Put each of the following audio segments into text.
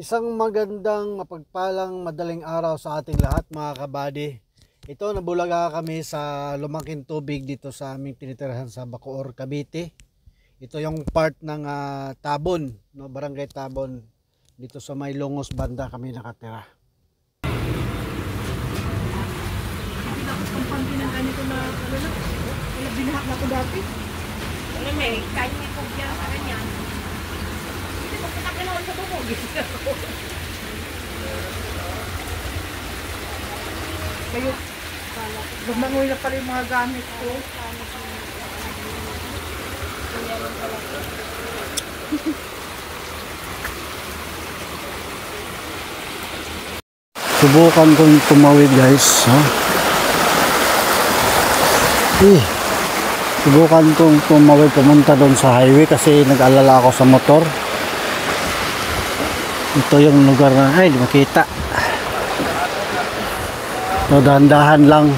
Isang magandang mapagpalang madaling araw sa ating lahat mga kabady. Ito, nabulaga kami sa lumaking tubig dito sa aming tinitirahan sa Bacoor, Cavite. Ito yung part ng Tabon, no? Barangay Tabon. Dito sa may Lungos banda kami nakatira. Ang ganito na binahak na ko dati. Ano may kanya po yan sa kanya. Hindi mo pinakinaon sa bubog. Kayo, lumangoy na pala yung mga gamit ko. Subukan kong tumawid guys. Subukan kong tumawid pumunta doon sa highway kasi nag-alala ako sa motor. Ito yung lugar na ay di makita. So dahan-dahan lang.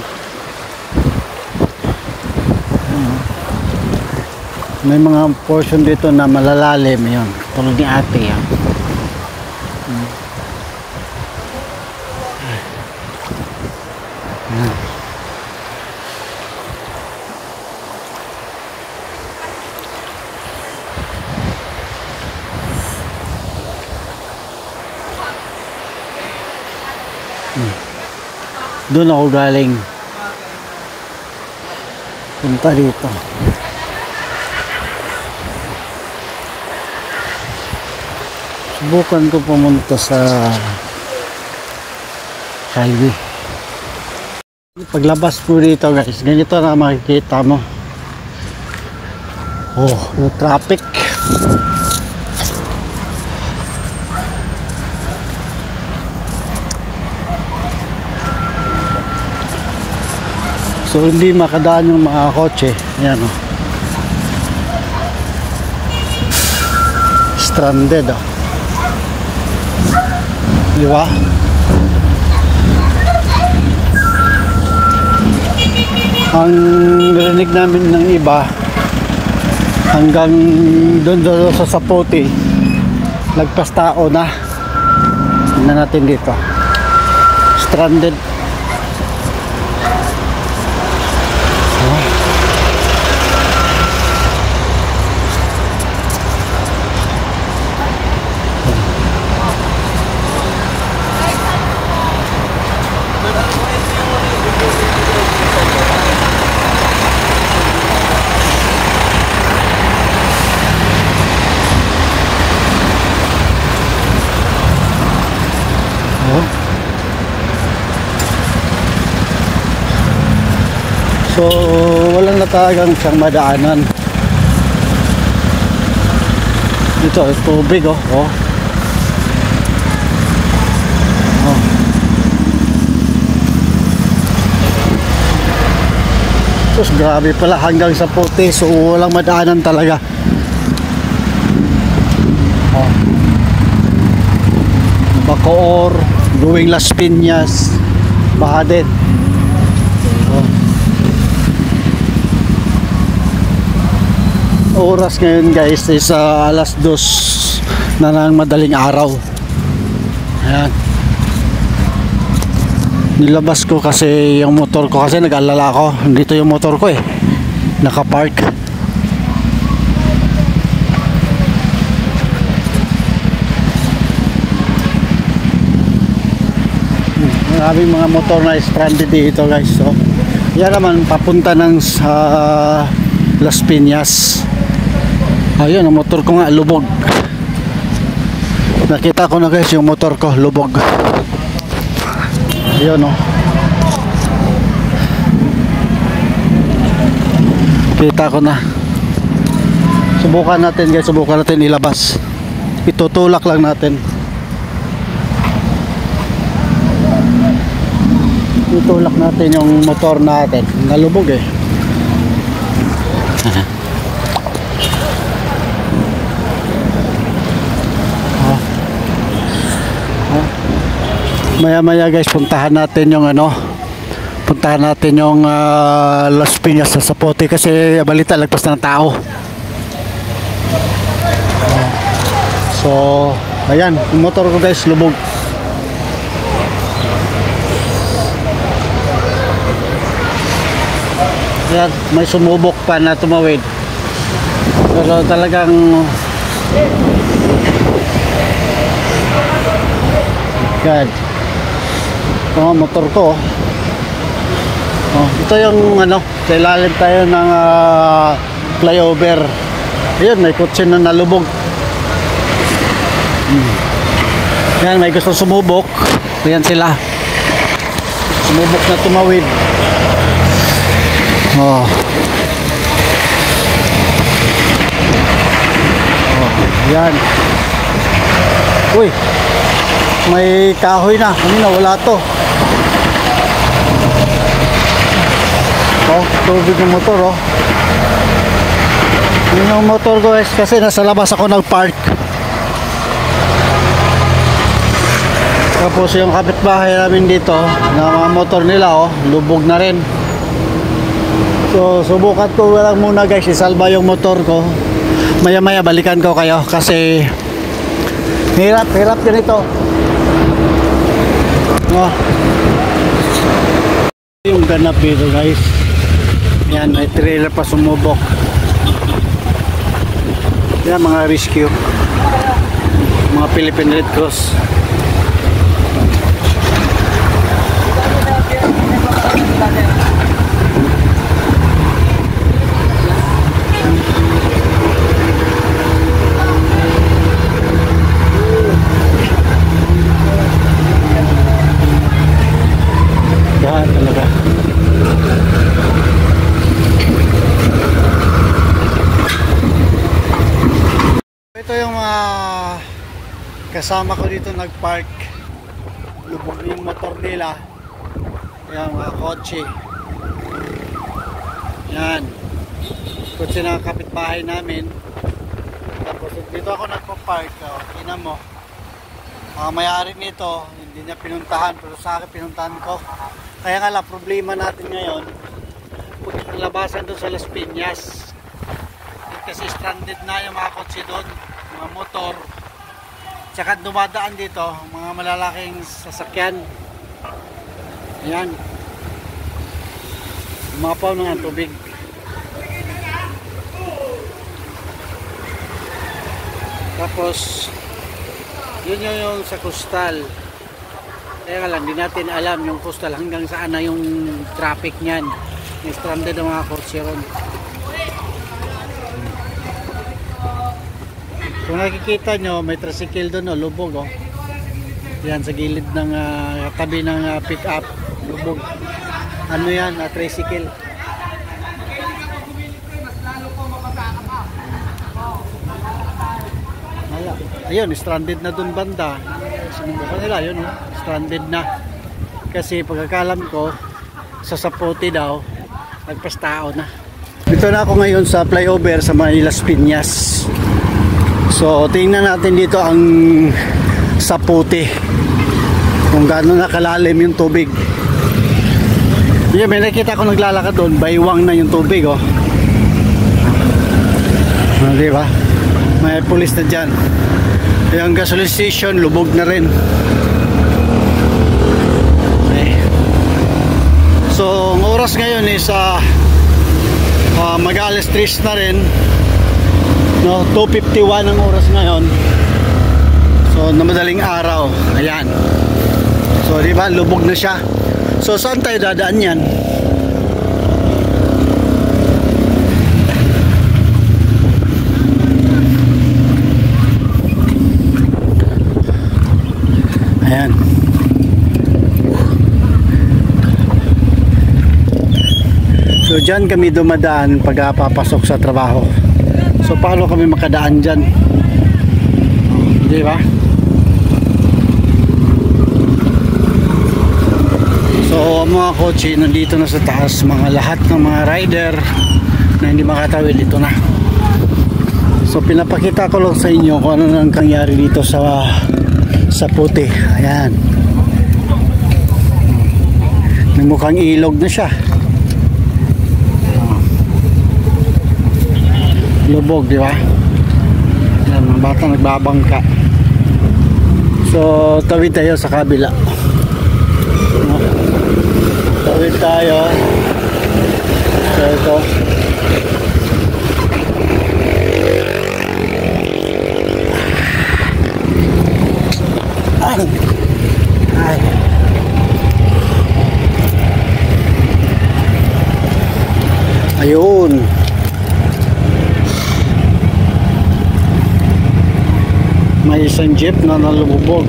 May mga portion dito na malalalim yun. Tulad ni ate yan. Doon ako galing. Punta dito. Subukan ko pumunta sa highway. Paglabas po dito guys, ganito na makikita mo. Oh, yung traffic. So hindi makadaan yung mga kotse. Ayan o. Stranded o. Di ba? Ang narinig namin ng iba hanggang doon sa Sapote lagpas tao na. Tingnan natin dito. Stranded. So walang natagang siyang madaanan. Ito tubig oh. Tapos grabe pala hanggang sa Puti, so walang madaanan talaga. Bacoor going Las Piñas, Bahadet. Oras ngayon guys is alas 2 na ng madaling araw. Ayan. Nilabas ko kasi yung motor ko kasi nag-alala ako. Dito yung motor ko nakapark. Maraming mga motor na stranded dito guys. So yan naman papunta ng Las Piñas. Ayun, ang motor ko nga lubog. Nakita ko na guys yung motor ko lubog. Ayun oh. Kita ko na. Subukan natin guys, subukan natin ilabas. Itutulak lang natin. Itulak natin yung motor natin. Nalubog Maya guys puntahan natin yung Las Piñas sa Sapote kasi balita lagpas ng tao. So Ayan, yung motor ko guys, lubog. Ayan, may sumubok pa na tumawid. Pero talagang God. Ito ang motor ko. Oh, ito yung ano, sa ilalim tayo ng flyover. Ayun, may kotse na nalubog. Yan, may gusto sumubok. Ayan sila. Sumubok na tumawid. Oh. Oh, yan. Uy. May kahoy na. Kanina wala to. Oh, tubig ng motor oh. Yun yung motor ko guys, kasi nasa labas ako nag-park. Tapos yung kapitbahay namin dito, na mga motor nila oh, lubog na rin. So subukan ko lang muna guys, isalba yung motor ko. Maya maya balikan ko kayo kasi hirap din ito. Oh. Yung ganap dito guys. Yan, may trailer pa sumubok. Yan mga rescue, mga Philippine Red Cross. Yan talaga. Ito yung mga kasama ko dito nagpark. Lubog yung motor nila. Yan mga kotse. Yan. Kotse ng kapitbahay namin. Tapos dito ako nagpa-park. Tingnan mo. May-ari nito, hindi niya pinuntahan. Pero sa akin pinuntahan ko. Kaya nga lang, problema natin ngayon. Pagkakalabasan doon sa Las Piñas. Kasi stranded na yung mga kotse doon. Mga motor, tsaka dumadaan dito mga malalaking sasakyan. Ayan, umapaw ng tubig. Tapos yun yung sa coastal. Kaya lang, di natin alam yung coastal hanggang saan na yung traffic nyan. May stranded ang mga kotse ron. Kung nakikita nyo, may tricycle doon, oh, lubog oh. Yan sa gilid ng tabi ng pick up, lubog. Ano yan, tricycle. Ayun, stranded na doon banda. Sinubukan nila, yun oh, stranded na. Kasi pagkakalam ko, sa Sapote daw, nagpastao na. Dito na ako ngayon sa flyover sa Las Piñas. So tingnan natin dito ang Sapote, kung gaano nakalalim yung tubig. May nakita ko naglalakad doon, baywang na yung tubig oh. Diba? May pulis na dyan. Yung gasoline station lubog na rin. Okay. So ang oras ngayon is mag-alas 3 na rin. No, 2:51 ang oras ngayon. So na madaling araw. Ayan. So di ba lubog na siya. So saan tayo dadaan yan? Ayan. So dyan kami dumadaan pag papasok sa trabaho. So paano kami makadaan dyan? Di ba? So mga kotse nandito na sa taas, mga lahat ng mga rider na hindi makatawid dito na. So pinapakita ko lang sa inyo kung ano nang nangyari dito sa Sapote. Ayan. Mukhang ilog na siya. Lubog, di ba? Yan, mga bata nagbabangka. So tawid tayo sa kabila. Tawid tayo. So ito. Ay. Ay. Ayun. May isang jeep na nalubog.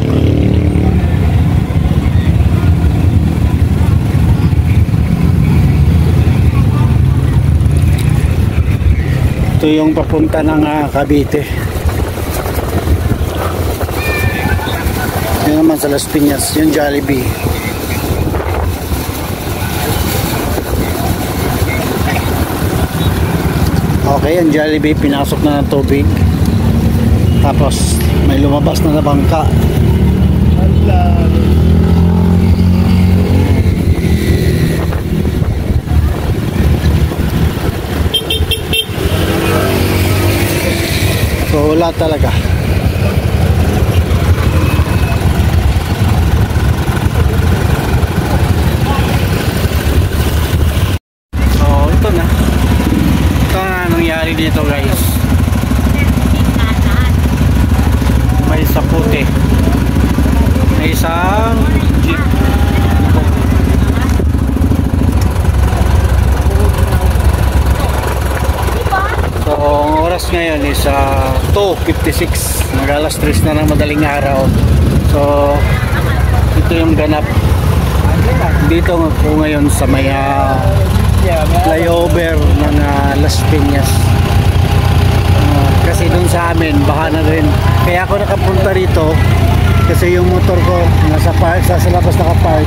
Ito yung papunta ng Cavite. Yun naman sa Las Piñas, yung Jollibee. Okay, ang Jollibee pinasok na ng tubig. Tapos may lumabas na bangka. So wala talaga. So ito na. Ito na nangyari dito guys. May isa puti. May isang jeep. So ang oras ngayon is 2:56. Mag-alas 3 na ng madaling araw. So ito yung ganap dito po ngayon sa may flyover ng Las Piñas. Kasi dun sa amin baka na rin, kaya ako nakapunta rito kasi yung motor ko nasa park, sa labas nakapark.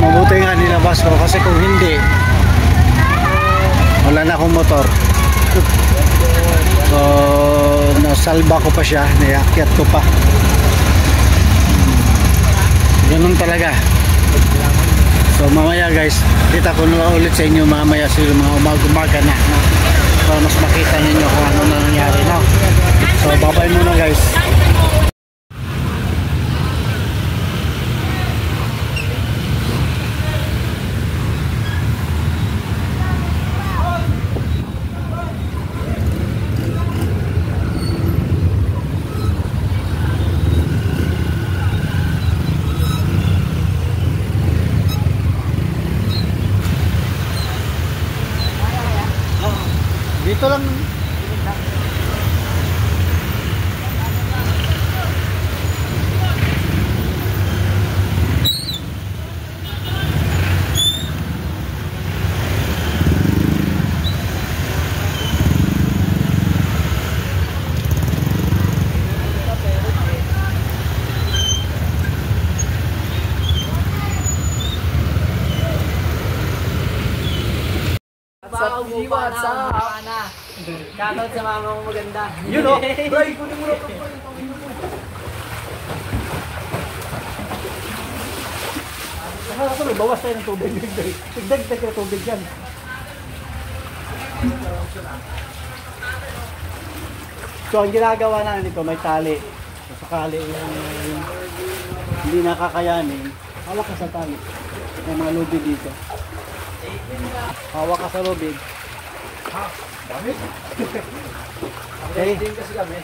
Mabuti nga nilabas ko kasi kung hindi wala na akong motor. So nasalba ko pa siya, naiakyat ko pa. Ganun talaga. So mamaya guys, kita ko na ulit sa inyo mamaya sa mga umaga na, no? Para mas makita ninyo kung ano na nangyari, no? So bye-bye muna guys. Dito lang. Shoutout sa mama mo maganda. Yun o. Bray, kunin mo na ito. Ako bawas tayo ng tubig. Tigdag na tubig yan. So ang ginagawa na nito may tali. So, sakali yung hindi nakakayanin, hawak ka sa tali. May mga lubid dito. Hawak ka sa lubid. Dami. Okay. Kasi kami.